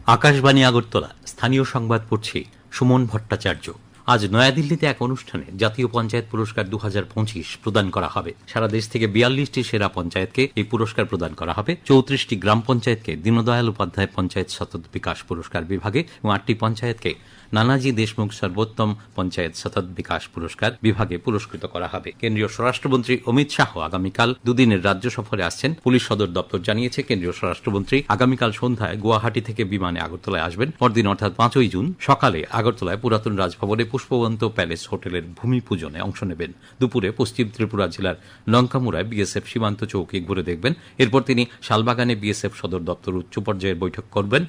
আকাশবাণী আগরতলা, স্থানীয় সংবাদ পড়ছি সুমন ভট্টাচার্য। আজ নয়াদিল্লিতে এক অনুষ্ঠানে জাতীয় পঞ্চায়েত পুরস্কার 2025 প্রদান করা হবে। সারা দেশ থেকে 42টি সেরা পঞ্চায়েতকে এই পুরস্কার প্রদান করা হবে। 34টি গ্রাম পঞ্চায়েতকে দীনদয়াল উপাধ্যায় পঞ্চায়েত সতত বিকাশ পুরস্কার বিভাগে এবং 8টি পঞ্চায়েতকে নানাজি দেশমুখ সর্বোত্তম পঞ্চায়েত সতত বিকাশ পুরস্কার বিভাগে পুরস্কৃত করা হবে। কেন্দ্রীয় স্বরাষ্ট্রমন্ত্রী অমিত শাহ আগামীকাল দুদিনের রাজ্য সফরে আসছেন। পুলিশ সদর দপ্তর জানিয়েছে, কেন্দ্রীয় স্বরাষ্ট্রমন্ত্রী আগামীকাল সন্ধ্যায় গুয়াহাটি থেকে বিমানে আগরতলায় আসবেন। পরদিন অর্থাৎ 5ই জুন সকালে আগরতলায় পুরাতন রাজভবনে পুষ্পবন্ত প্যালেস হোটেলের ভূমি পূজনে অংশ নেবেন। দুপুরে পশ্চিম ত্রিপুরা জেলার লঙ্কামুড়ায় বিএসএফ সীমান্ত চৌকি ঘুরে দেখবেন। এরপর তিনি শালবাগানে বিএসএফ সদর দপ্তর উচ্চ পর্যায়ের বৈঠক করবেন।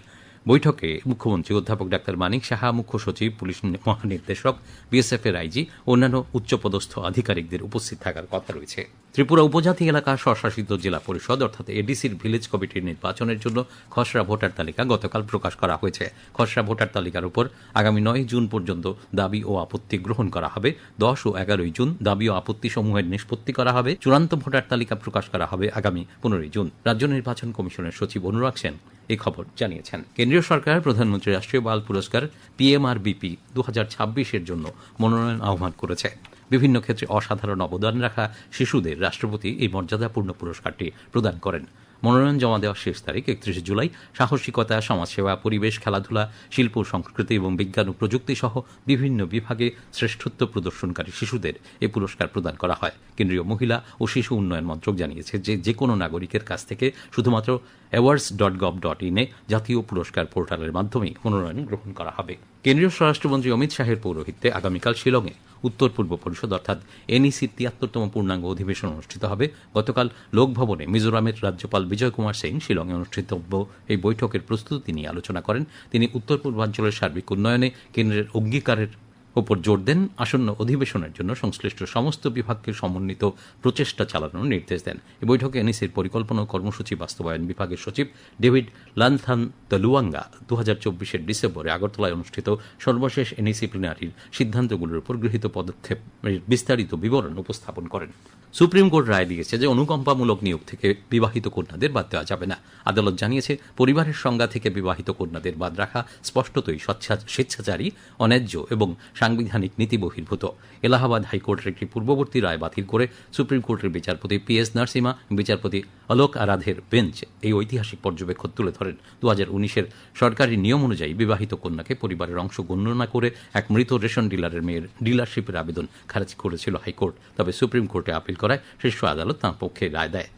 বৈঠকে মুখ্যমন্ত্রী অধ্যাপক ডাক্তার মানিক সাহা, মুখ্য সচিব, পুলিশ মহানির্দেশক, বিএসএফ এর আইজি, অন্যান্য উচ্চপদস্থ আধিকারিকদের উপস্থিত থাকার কথা রয়েছে। ত্রিপুরা উপজাতি এলাকা স্বশাসিত জেলা পরিষদ অর্থাৎ এডিসির ভিলেজ কমিটির নির্বাচনের জন্য খসড়া ভোটার তালিকা গতকাল প্রকাশ করা হয়েছে। খসড়া ভোটার তালিকার উপর আগামী 9 জুন পর্যন্ত দাবি ও আপত্তি গ্রহণ করা হবে। 10 ও 11 জুন দাবি ও আপত্তি সমূহের নিষ্পত্তি করা হবে। চূড়ান্ত ভোটার তালিকা প্রকাশ করা হবে আগামী 15 জুন। রাজ্য নির্বাচন কমিশনের সচিব অনুরাগ সেন এই খবর জানিয়েছেন। কেন্দ্রীয় সরকার প্রধানমন্ত্রী রাষ্ট্রীয় বাল পুরস্কার PMRBP 2026 জন্য মনোনয়ন আহ্বান করেছে। বিভিন্ন ক্ষেত্রে অসাধারণ অবদান রাখা শিশুদের রাষ্ট্রপতি এই মর্যাদাপূর্ণ পুরস্কারটি প্রদান করেন। মনোনয়ন জমা দেওয়ার শেষ তারিখ 31 জুলাই। সাহসিকতা, সমাজসেবা, পরিবেশ, খেলাধুলা, শিল্প, সংস্কৃতি এবং বিজ্ঞান ও প্রযুক্তি সহ বিভিন্ন বিভাগে শ্রেষ্ঠত্ব প্রদর্শনকারী শিশুদের এই পুরস্কার প্রদান করা হয়। কেন্দ্রীয় মহিলা ও শিশু উন্নয়ন মন্ত্রক জানিয়েছে যে কোনো নাগরিকের কাছ থেকে শুধুমাত্র awards.gov.in এ জাতীয় পুরস্কার পোর্টালের মাধ্যমে মনোনয়ন গ্রহণ করা হবে। কেন্দ্রীয় স্বরাষ্ট্রমন্ত্রী অমিত শাহের পৌরোহিত্যে আগামীকাল শিলংয়ে উত্তর পূর্ব পরিষদ অর্থাৎ NECর 73তম পূর্ণাঙ্গ অধিবেশন অনুষ্ঠিত হবে। গতকাল লোকভবনে মিজোরামের রাজ্যপাল বিজয় কুমার সিং শিলংয়ে অনুষ্ঠিতব্য এই বৈঠকের প্রস্তুতি নিয়ে আলোচনা করেন। তিনি উত্তর পূর্বাঞ্চলের সার্বিক উন্নয়নে কেন্দ্রের অঙ্গীকারের ওপর জোর দেন। আসন্ন অধিবেশনের জন্য সংশ্লিষ্ট সমস্ত বিভাগকে সমন্বিত প্রচেষ্টা চালানোর নির্দেশ দেন। এই বৈঠকে NECর পরিকল্পনা ও কর্মসূচি বাস্তবায়ন বিভাগের সচিব ডেভিড লানথান তলুয়াঙ্গা 2024 ডিসেম্বরে আগরতলায় অনুষ্ঠিত সর্বশেষ NEC প্লেনারির সিদ্ধান্তগুলোর উপর গৃহীত পদক্ষেপের বিস্তারিত বিবরণ উপস্থাপন করেন। সুপ্রিম কোর্ট রায় দিয়েছে যে অনুকম্পামূলক নিয়োগ থেকে বিবাহিত কন্যাদের বাদ দেওয়া যাবে না। আদালত জানিয়েছে, পরিবারের সংজ্ঞা থেকে বিবাহিত কন্যাদের বাদ রাখা স্পষ্টতই স্বেচ্ছাচারী, অন্যায্য এবং সাংবিধানিক নীতি বহির্ভূত। এলাহাবাদ হাইকোর্টের একটি পূর্ববর্তী রায় বাতিল করে সুপ্রিম কোর্টের বিচারপতি PS নরসিমা, বিচারপতি অলোক আরাধের বেঞ্চ এই ঐতিহাসিক পর্যবেক্ষণ তুলে ধরেন। 2019-এর সরকারি নিয়ম অনুযায়ী বিবাহিত কন্যাকে পরিবারের অংশ গণ্য না করে এক মৃত রেশন ডিলারের মেয়ের ডিলারশিপের আবেদন খারিজ করেছিল হাইকোর্ট। তবে সুপ্রিম কোর্টে আপিল করায় শীর্ষ আদালত তাঁর পক্ষে রায় দেয়।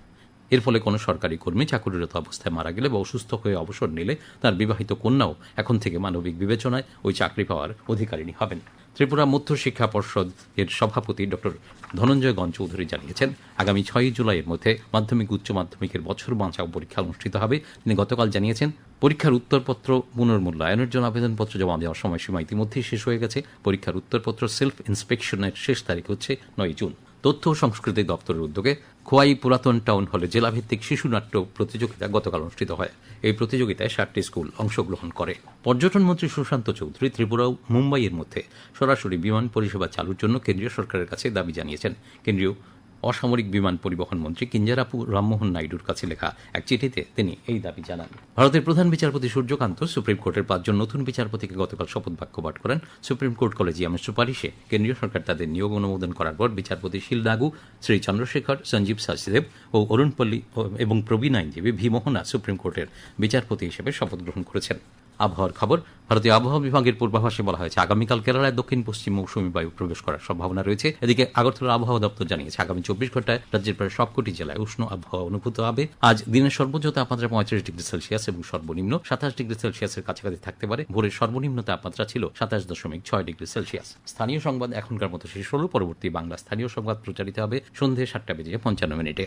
এর ফলে কোনো সরকারি কর্মী চাকুরিরত অবস্থায় মারা গেলে বা অসুস্থ হয়ে অবসর নিলে তার বিবাহিত কন্যাও এখন থেকে মানবিক বিবেচনায় ওই চাকরি পাওয়ার অধিকারিণী হবেন। ত্রিপুরা মধ্য শিক্ষা পর্ষদ এর সভাপতি ডক্টর ধনঞ্জয় গণ চৌধুরী জানিয়েছেন, আগামী 6 জুলাইয়ের মধ্যে মাধ্যমিক উচ্চ মাধ্যমিকের বছর বাঁচাও পরীক্ষা অনুষ্ঠিত হবে। তিনি গতকাল জানিয়েছেন, পরীক্ষার উত্তরপত্র পুনর্মূল্যায়নের জন্য আবেদনপত্র জমা দেওয়ার সময়সীমা ইতিমধ্যেই শেষ হয়ে গেছে। পরীক্ষার উত্তরপত্র সেলফ ইন্সপেকশনের শেষ তারিখ হচ্ছে 9 জুন। তথ্য ও সংস্কৃতি দপ্তরের উদ্যোগে খোয়াই পুরাতন টাউন হলে জেলাভিত্তিক শিশু নাট্য প্রতিযোগিতা গতকাল অনুষ্ঠিত হয়। এই প্রতিযোগিতায় 7টি স্কুল অংশগ্রহণ করে। পর্যটন মন্ত্রী সুশান্ত চৌধুরী ত্রিপুরা ও মুম্বাইয়ের মধ্যে সরাসরি বিমান পরিষেবা চালুর জন্য কেন্দ্রীয় সরকারের কাছে দাবি জানিয়েছেন। কেন্দ্রীয় অসামরিক বিমান পরিবহন মন্ত্রী কিঞ্জারাপু রামমোহন নাইডুর কাছে লেখা এক চিঠিতে তিনি এই দাবি জানান। ভারতের প্রধান বিচারপতি সূর্যকান্ত সুপ্রিম কোর্টের 5 জন নতুন বিচারপতিকে গতকাল শপথ বাক্য পাঠ করেন। সুপ্রিম কোর্ট কলেজিয়ামের সুপারিশে কেন্দ্রীয় সরকার তাদের নিয়োগ অনুমোদন করার পর বিচারপতি শিলনাগু, শ্রী চন্দ্রশেখর, সঞ্জীব সাচদেব ও অরুণপল্লী এবং প্রবীণ আইনজীবী ভি মোহনা সুপ্রিম কোর্টের বিচারপতি হিসেবে শপথ গ্রহণ করেছেন। আবহাওয়ার খবর। ভারতীয় আবহাওয়া বিভাগের পূর্বাভাসে বলা হয়েছে, আগামীকাল কেরালায় দক্ষিণ পশ্চিম মৌসুমী বায়ু প্রবেশ করার সম্ভাবনা রয়েছে। এদিকে আগরতলা আবহাওয়া দপ্তর জানিয়েছে, আগামী 24 ঘন্টায় রাজ্যের প্রায় সবকটি জেলায় উষ্ণ আবহাওয়া অনুভূত হবে। আজ দিনের সর্বোচ্চ তাপমাত্রা 35 ডিগ্রি সেলসিয়াস এবং সর্বনিম্ন 27 ডিগ্রি সেলসিয়াসের কাছাকাছি থাকতে পারে। ভোরের সর্বনিম্ন তাপমাত্রা ছিল 27.6 ডিগ্রি সেলসিয়াস। স্থানীয় সংবাদ এখনকার মতো শেষ হল। পরবর্তী বাংলা স্থানীয় সংবাদ প্রচারিত হবে সন্ধ্যে 7:55 মিনিটে।